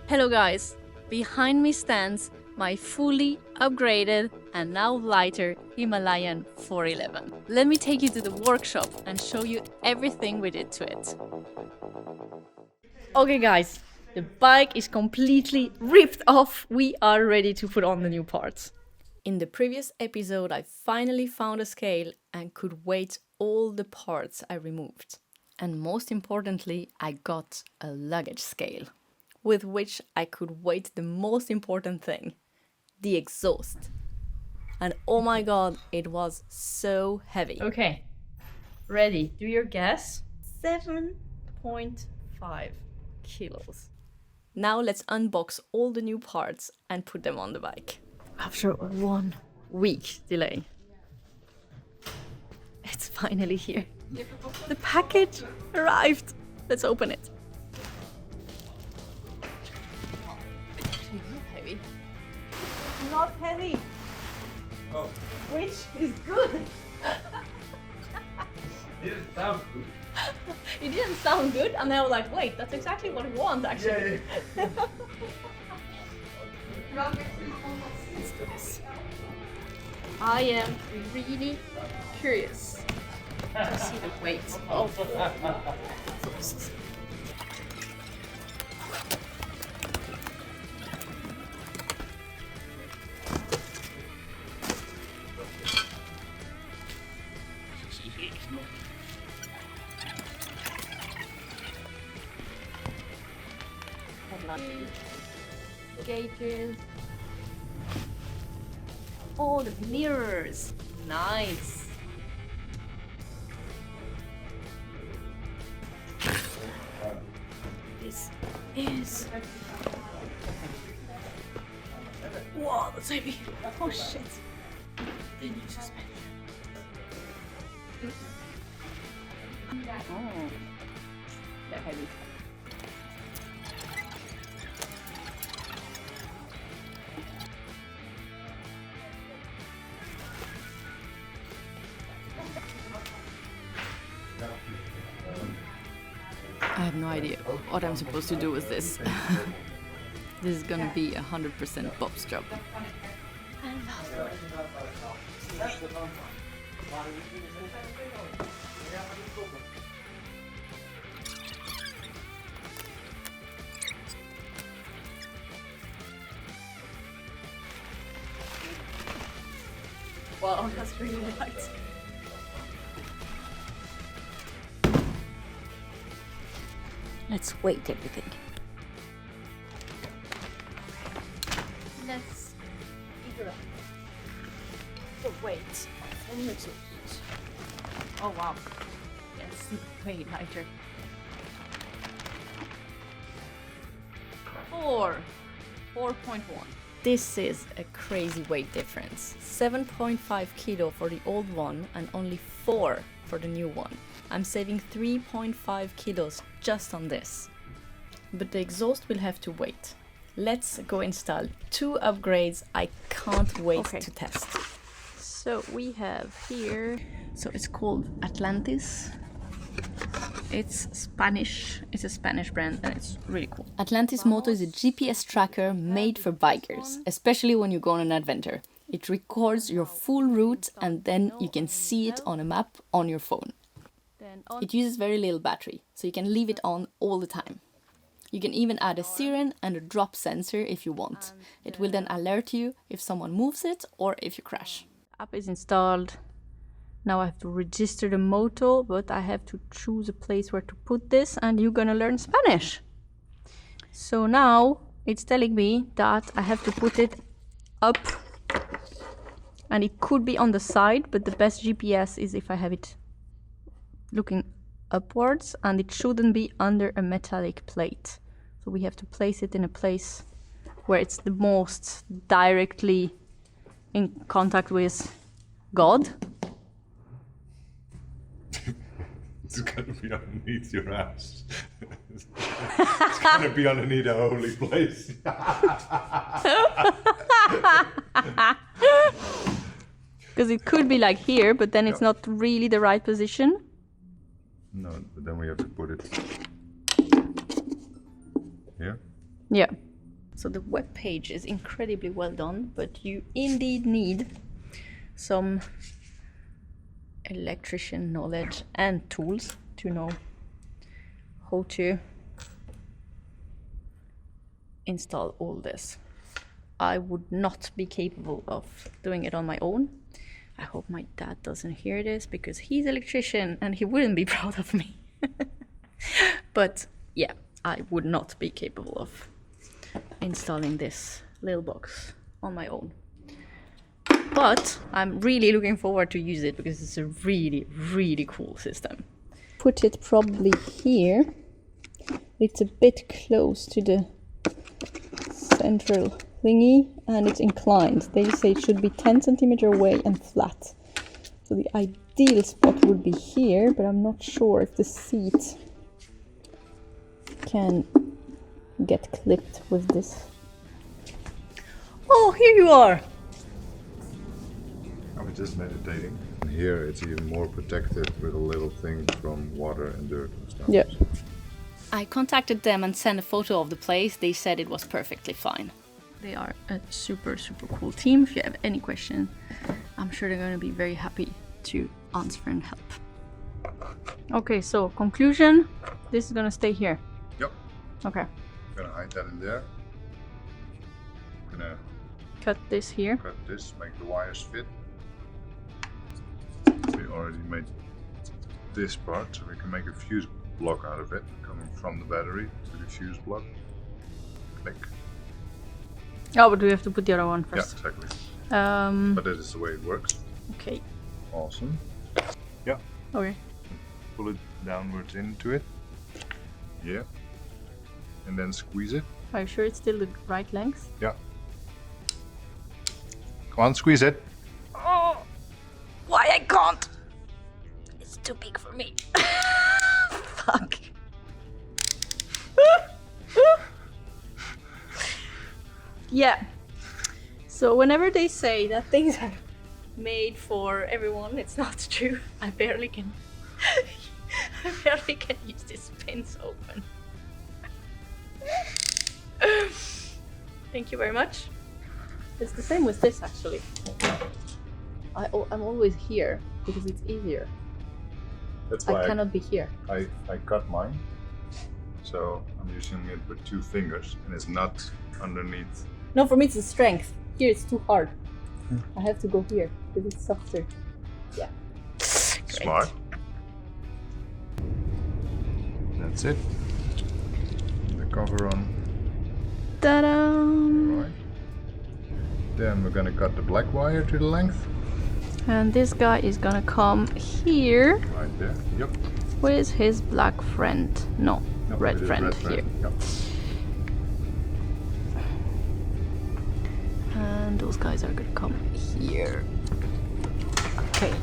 Hello guys! Behind me stands my fully upgraded and now lighter Himalayan 411. Let me take you to the workshop and show you everything we did to it. Okay guys, the bike is completely ripped off. We are ready to put on the new parts. In the previous episode, I finally found a scale and could weight all the parts I removed. And most importantly, I got a luggage scale, with which I could weight the most important thing, the exhaust. And oh my god, it was so heavy. Okay, ready, do your guess. 7.5 kilos. Now let's unbox all the new parts and put them on the bike. After 1 week delay. It's finally here. The package arrived. Let's open it. Heavy. Not heavy. Oh. Which is good. It didn't sound good. It didn't sound good, and I was like, wait, that's exactly what I want actually. Yeah. Let's do this. I am really curious to see the weight of exhaust. Gauges. Oh, the mirrors. Nice. This is... Wow, that's heavy. Oh shit. The new suspension. Oh, they're heavy. I have no idea what I'm supposed to do with this. This is gonna be 100% Bob's job. Wow, that's really light. Let's weight everything. Let's figure out the weight of the exhaust. Oh wow, yes, way lighter. 4.1. This is a crazy weight difference. 7.5 kilo for the old one and only 4 for the new one. I'm saving 3.5 kilos just on this. But the exhaust will have to wait. Let's go install 2 upgrades I can't wait to test. So we have here, so it's called Atlantis. It's Spanish, it's a Spanish brand and it's really cool. Atlantis Moto is a GPS tracker made for bikers, especially when you go on an adventure. It records your full route and then you can see it on a map on your phone. It uses very little battery, so you can leave it on all the time. You can even add a siren and a drop sensor if you want. It will then alert you if someone moves it or if you crash. App is installed. Now I have to register the moto, but I have to choose a place where to put this, and you're gonna learn Spanish. So now it's telling me that I have to put it up, and it could be on the side, but the best GPS is if I have it looking upwards, and it shouldn't be under a metallic plate. So we have to place it in a place where it's the most directly in contact with God. It's gonna be underneath your ass. It's gonna be underneath a holy place. Because it could be like here, but then it's not really the right position. No, but then we have to put it here. Yeah. So the web page is incredibly well done, but you indeed need some electrician knowledge and tools to know how to install all this. I would not be capable of doing it on my own. I hope my dad doesn't hear this because he's an electrician and he wouldn't be proud of me. But yeah, I would not be capable of installing this little box on my own. But I'm really looking forward to use it because it's a really, really cool system. Put it probably here. It's a bit close to the central thingy and it's inclined. They say it should be 10 centimeters away and flat. So the ideal spot would be here, but I'm not sure if the seat can get clipped with this. Oh, here you are! I was just meditating. And here it's even more protected with a little thing from water and dirt and stuff. Yeah. I contacted them and sent a photo of the place. They said it was perfectly fine. They are a super, super cool team. If you have any question, I'm sure they're going to be very happy to answer and help. Okay, so conclusion, this is going to stay here. Yep. Okay. I'm gonna hide that in there. I'm gonna Cut this here. cut this, make the wires fit. We already made this part, so we can make a fuse block out of it, coming from the battery to the fuse block. Click. Oh, but we have to put the other one first. Yeah, exactly. Yeah. But that is the way it works. Okay. Awesome. Yeah. Okay. Pull it downwards into it. Yeah. And then squeeze it. Are you sure it's still the right length? Yeah. Come on, squeeze it. Oh, why I can't? It's too big for me. Fuck. Yeah. So whenever they say that things are made for everyone, it's not true. I barely can. I barely can use this pins open. Thank you very much. It's the same with this actually. I'm always here because it's easier. That's why I cannot be here. I cut mine. So I'm using it with 2 fingers and it's not underneath. No, for me it's the strength. Here it's too hard. I have to go here because it's softer. Yeah. Smart. That's it. The cover on. Ta-da! Right. Then we're gonna cut the black wire to the length. And this guy is gonna come here Right there. Yep. with his black friend. No, Yep, red it is friend red here. Yep. And those guys are gonna come here. Okay.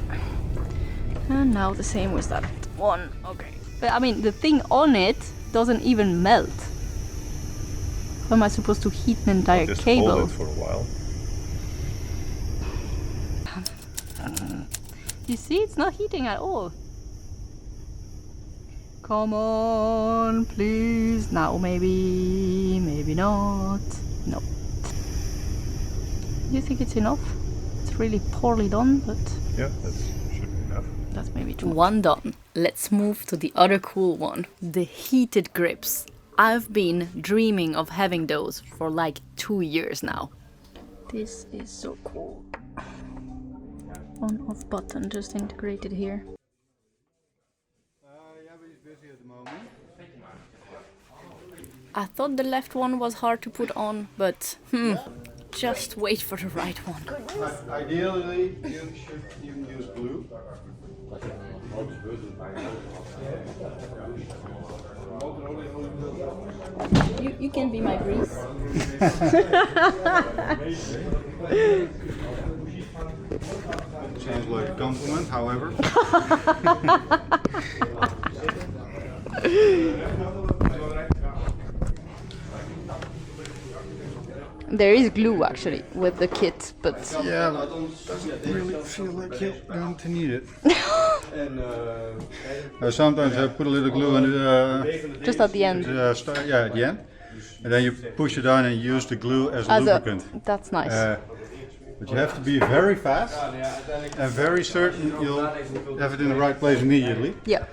And now the same with that one. Okay. But I mean, the thing on it doesn't even melt. How am I supposed to heat an entire Just cable? hold it for a while. You see, it's not heating at all. Come on, please. Now maybe, maybe not. No. You think it's enough? It's really poorly done, but Yeah, that should be enough. that's maybe too much. One done. Let's move to the other cool one. The heated grips. I've been dreaming of having those for like 2 years now. This is so cool. On-off button just integrated here. Yeah, but he's busy at the moment. I thought the left one was hard to put on, but just wait for the right one. Ideally, you can use glue. You can be my grease. Sounds like a compliment, however. There is glue actually with the kit, but Yeah, but doesn't really feel like you're going to need it. Sometimes I put a little glue in just at the end. at the end. and then you push it down and use the glue as a lubricant. That's nice. But you have to be very fast and very certain you'll have it in the right place immediately. Yeah.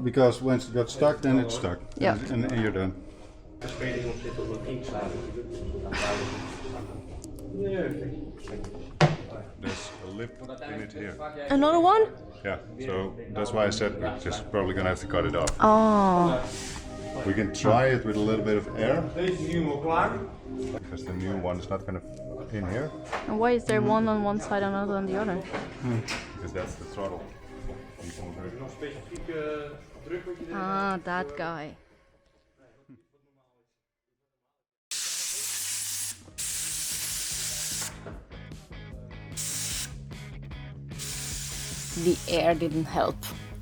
Because once it got stuck, then it's stuck. Yeah. And you're done. There's a lip in it here. Another one? Yeah, so that's why I said we're just probably gonna have to cut it off. Oh. We can try it with a little bit of air. Because the new one is not gonna in here. And why is there one on one side and another on the other? Because that's the throttle. Ah, that guy. The air didn't help.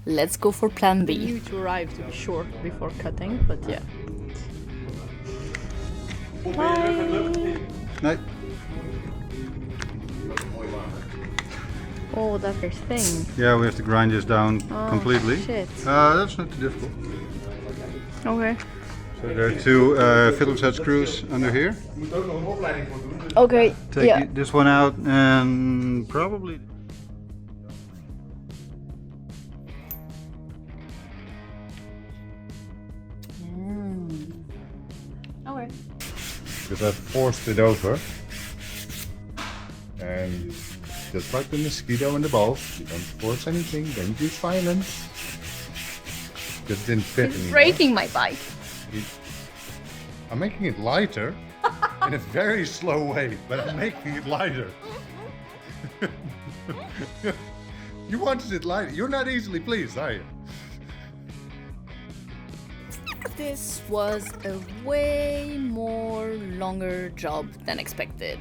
Let's go for plan B. We need to arrive to be sure before cutting, but yeah. Bye. Night. Oh, that there's thing. Yeah, we have to grind this down completely. Shit. That's not too difficult. Okay. So there are two Phillips head screws under here. Okay. Take this one out and probably. Okay. Because I forced it over. And just like the mosquito and the balls, you don't force anything, don't use violence. Just didn't fit anymore. Breaking my bike. I'm making it lighter in a very slow way, but I'm making it lighter. You wanted it lighter. You're not easily pleased, are you? This was a way more longer job than expected.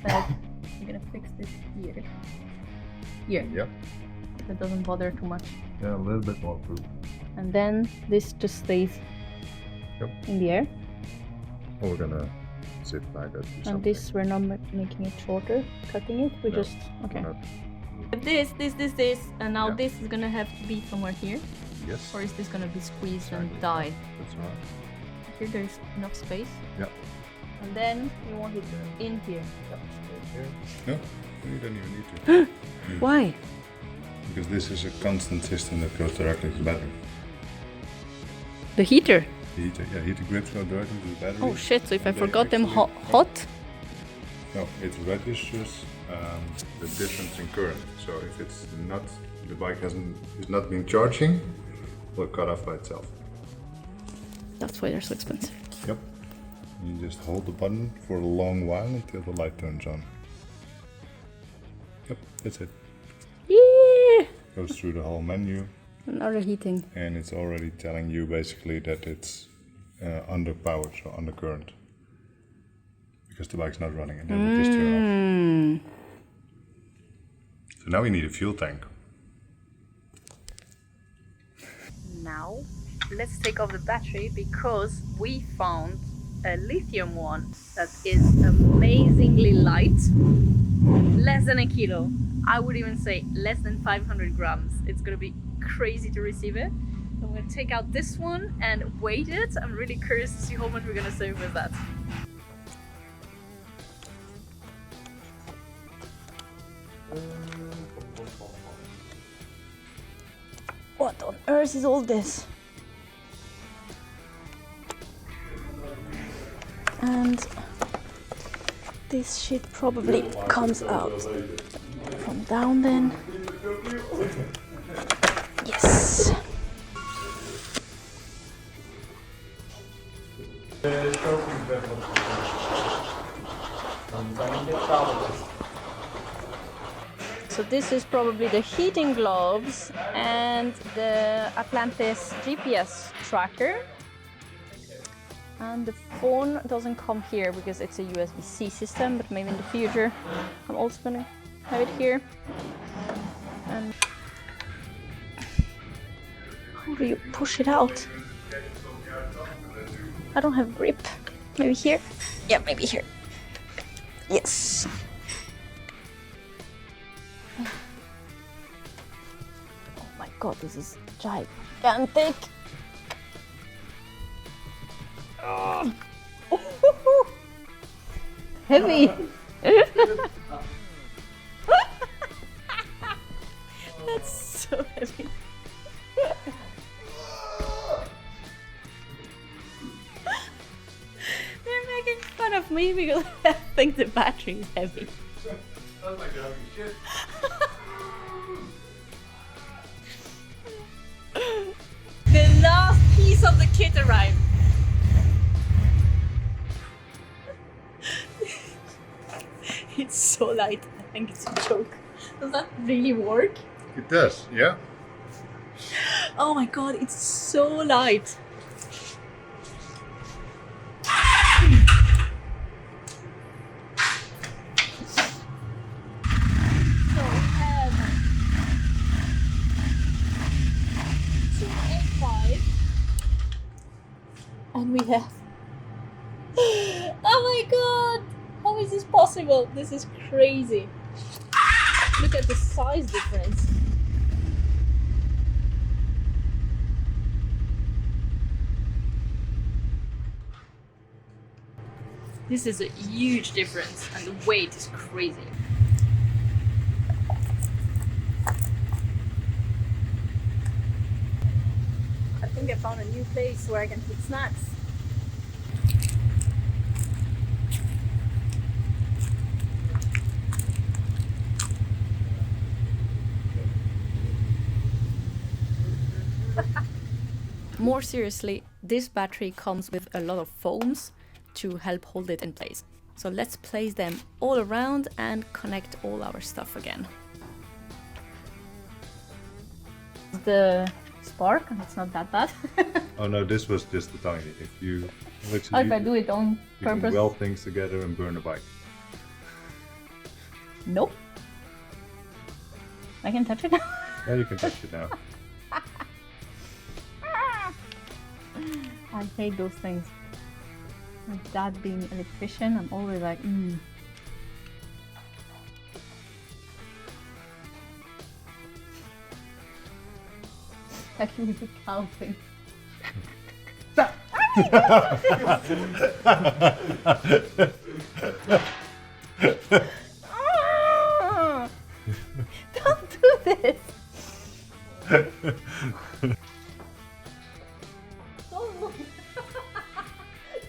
But I'm gonna fix this here. Here. Yep. So it doesn't bother too much. Yeah, a little bit more proof. And then this just stays in the air. Oh, we're gonna zip like that. And this, we're not making it shorter, cutting it. We just okay. This, and now this is gonna have to be somewhere here. Yes. Or is this gonna be squeezed and die? That's right. Here there's enough space. Yeah. And then you want it in here. No, you don't even need to. Why? Because this is a constant system that goes directly to the battery. The heater? The heater grips go directly to the battery. Oh shit, so if I forgot them hot? No, it registers the difference in current. So if it's not, the bike is not been charging, it will cut off by itself. That's why they're so expensive. Yep. You just hold the button for a long while until the light turns on. Yep, that's it. Yeah! Goes through the whole menu. Another heating. And it's already telling you basically that it's under power, so under current. Because the bike's not running and then we just turn off. So now we need a fuel tank. Now, let's take off the battery because we found a lithium one that is amazingly light. Less than a kilo. I would even say less than 500 grams. It's gonna be crazy to receive it. So I'm gonna take out this one and weight it. I'm really curious to see how much we're gonna save with that. What on earth is all this? And this shit probably comes out from down then. Yes. So this is probably the heating gloves and the Atlantis GPS tracker. And the phone doesn't come here because it's a USB-C system, but maybe in the future I'm also gonna have it here. And how do you push it out? I don't have grip. Maybe here? Yeah, maybe here. Yes. Oh my god, this is gigantic. Oh. Heavy. That's so heavy. They're making fun of me because I think the battery is heavy. That's like heavy shit. The last piece of the kit arrived. It's so light. I think it's a joke. Does that really work? It does, yeah. Oh my god, it's so light. So we have 285 and we have oh my god, how is this possible? This is crazy. Look at the size difference. This is a huge difference and the weight is crazy. I think I found a new place where I can put snacks. More seriously, this battery comes with a lot of foams to help hold it in place. So let's place them all around and connect all our stuff again. The spark, it's not that bad. Oh no, this was just the tiny. If you If I do it on you can purpose. weld things together and burn a bike. Nope. I can touch it. Yeah, you can touch it now. I hate those things. My dad being an electrician, I'm always like, Actually, the cow thing. Don't do this! Don't look.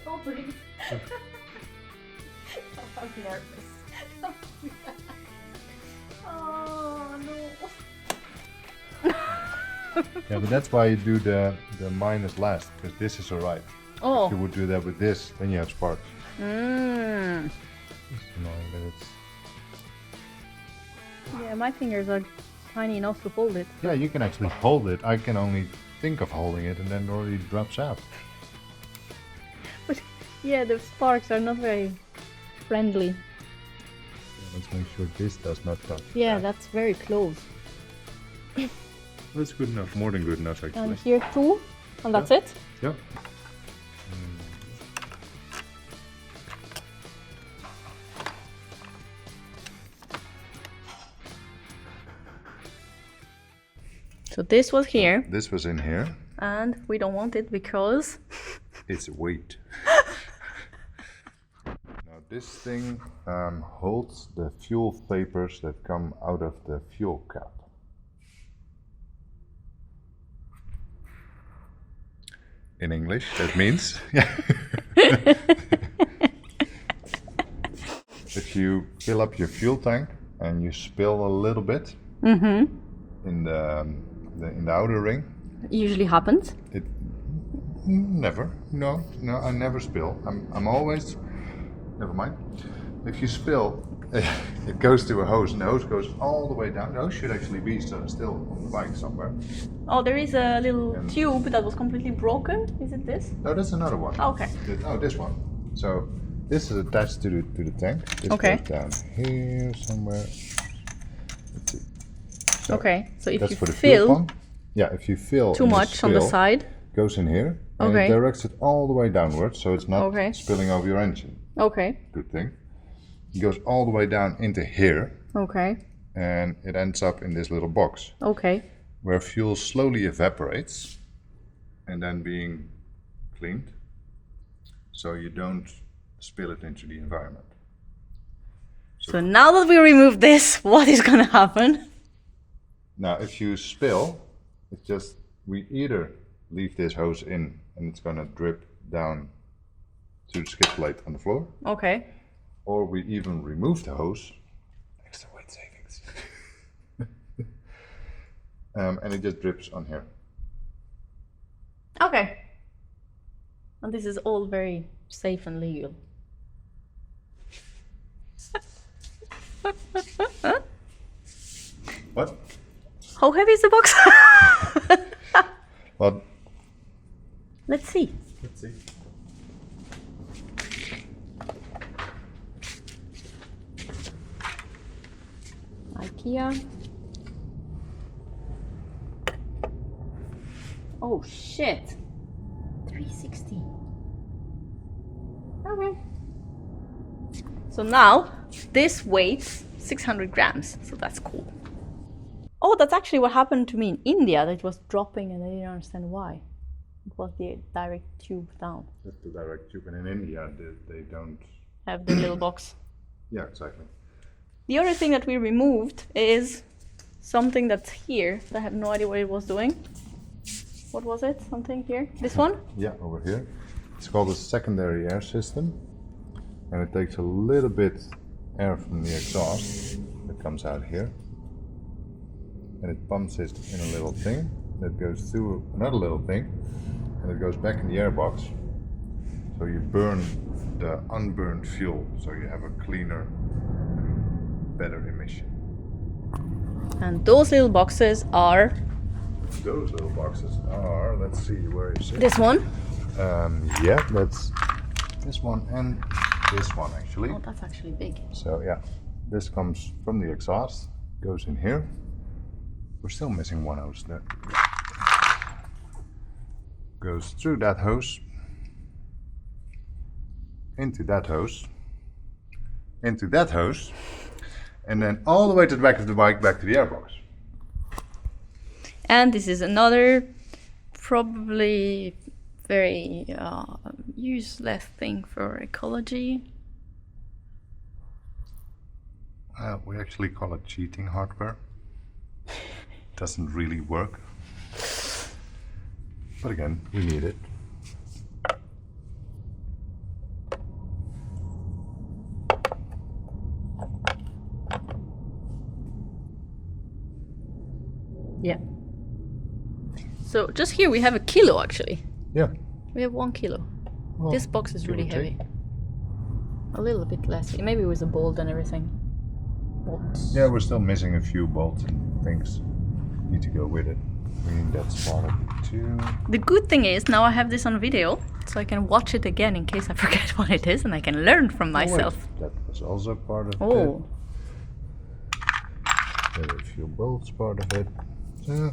Don't breathe. I'm nervous. Oh no. Yeah, but that's why you do the minus last, because this is alright. Oh. If you would do that with this, then you have sparks. Mm. It's annoying that it's... Yeah, my fingers are tiny enough to hold it. Yeah, you can actually hold it. I can only think of holding it and then it already drops out. But yeah, the sparks are not very friendly. Yeah, let's make sure this does not touch. Yeah, that's very close. That's good enough. More than good enough, actually. And here too, and that's it. Yeah. So this was here, This was in here. and we don't want it because It's weight. Now this thing holds the fuel vapors that come out of the fuel cap. In English, that means if you fill up your fuel tank and you spill a little bit in the outer ring, it usually happens. it never. No, I never spill. I'm always. Never mind. If you spill, it goes to a hose, and the hose goes all the way down. The hose should actually be still on the bike somewhere. Oh, there is a little And- tube that was completely broken. Is it this? No, that's another one. Okay. This one. So this is attached to the tank. This Okay. goes down here somewhere. Let's see. So Okay, so if that's you for the fuel fill pump. Yeah, if you fill too and you much on the spill, side, goes in here. And Okay. it directs it all the way downwards, so it's not Okay. spilling over your engine. Okay. Good thing. It goes all the way down into here, Okay. and it ends up in this little box Okay. where fuel slowly evaporates and then being cleaned, so you don't spill it into the environment. So now that we remove this, what is gonna happen? Now, if you spill, it's just, we either leave this hose in and it's gonna drip down to the skid plate on the floor, Okay. or we even remove the hose, extra weight savings, and it just drips on here. Okay. And this is all very safe and legal. What? How heavy is the box? Well, Let's see. let's see. IKEA. Oh shit. 360. Okay. So now this weighs 600 grams, so that's cool. Oh, that's actually what happened to me in India. That it was dropping and I didn't understand why. It was the direct tube down. That's the direct tube, and in India they don't. Have the little box. Yeah, exactly. The other thing that we removed is something that's here. I have no idea what it was doing. What was it? Something here? This one? Yeah, over here. It's called a secondary air system, and it takes a little bit air from the exhaust that comes out here, and it pumps it in a little thing that goes through another little thing, and it goes back in the airbox. So you burn the unburned fuel, so you have a cleaner, better emission. And those little boxes are Those little boxes are, let's see, where is it? this one. Yeah, that's this one and this one actually. Oh, that's actually big. So yeah, this comes from the exhaust, goes in here. We're still missing one hose there. Goes through that hose, into that hose, into that hose, and then all the way to the back of the bike, back to the airbox. And this is another probably very useless thing for ecology. We actually call it cheating hardware. Doesn't really work. But again, we need it. Yeah. So just here we have a kilo actually. Yeah. We have 1 kilo. Well, This box is give really or heavy. take. A little bit less. Maybe with a bolt and everything. Bolts. Yeah, we're still missing a few bolts and things. Need to go with it. I mean, that's part of it too. The good thing is now I have this on video, so I can watch it again in case I forget what it is, and I can learn from myself. Oh, wait, that was also part of it. Oh, There are a few bolts part of it. So,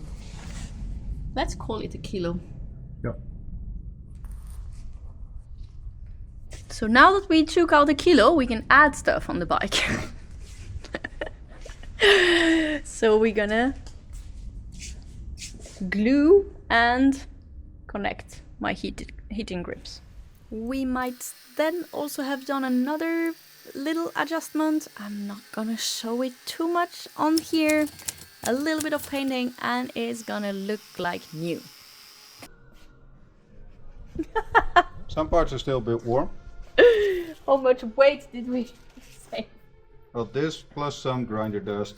let's call it a kilo. yeah. So now that we took out a kilo, we can add stuff on the bike. So we're gonna glue and connect my heating grips. We might then also have done another little adjustment. I'm not gonna show it too much on here. A little bit of painting and it's gonna look like new. Some parts are still a bit warm. How much weight did we say? Well, this plus some grinder dust.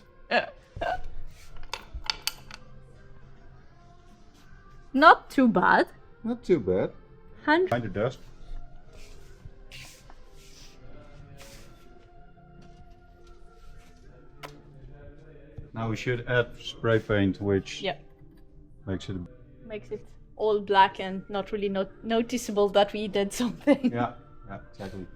Not too bad. Not too bad. 100. Grinder dust. Now we should add spray paint, which Yeah, makes it. makes it all black and not really noticeable that we did something. Yeah, exactly.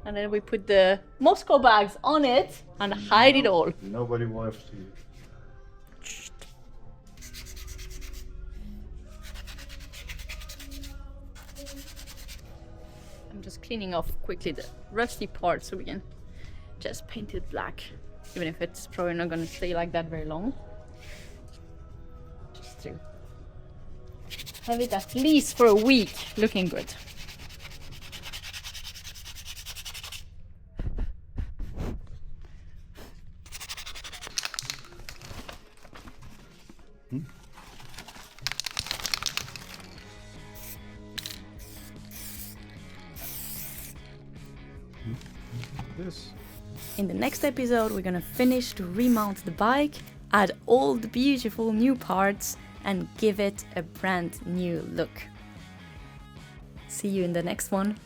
And then we put the Moscow bags on it and hide it all. Nobody will ever see it. just cleaning off quickly the rusty parts so we can just paint it black, even if it's probably not gonna stay like that very long. Just to have it at least for a week looking good. This. In the next episode, we're gonna finish to remount the bike, add all the beautiful new parts, and give it a brand new look. See you in the next one.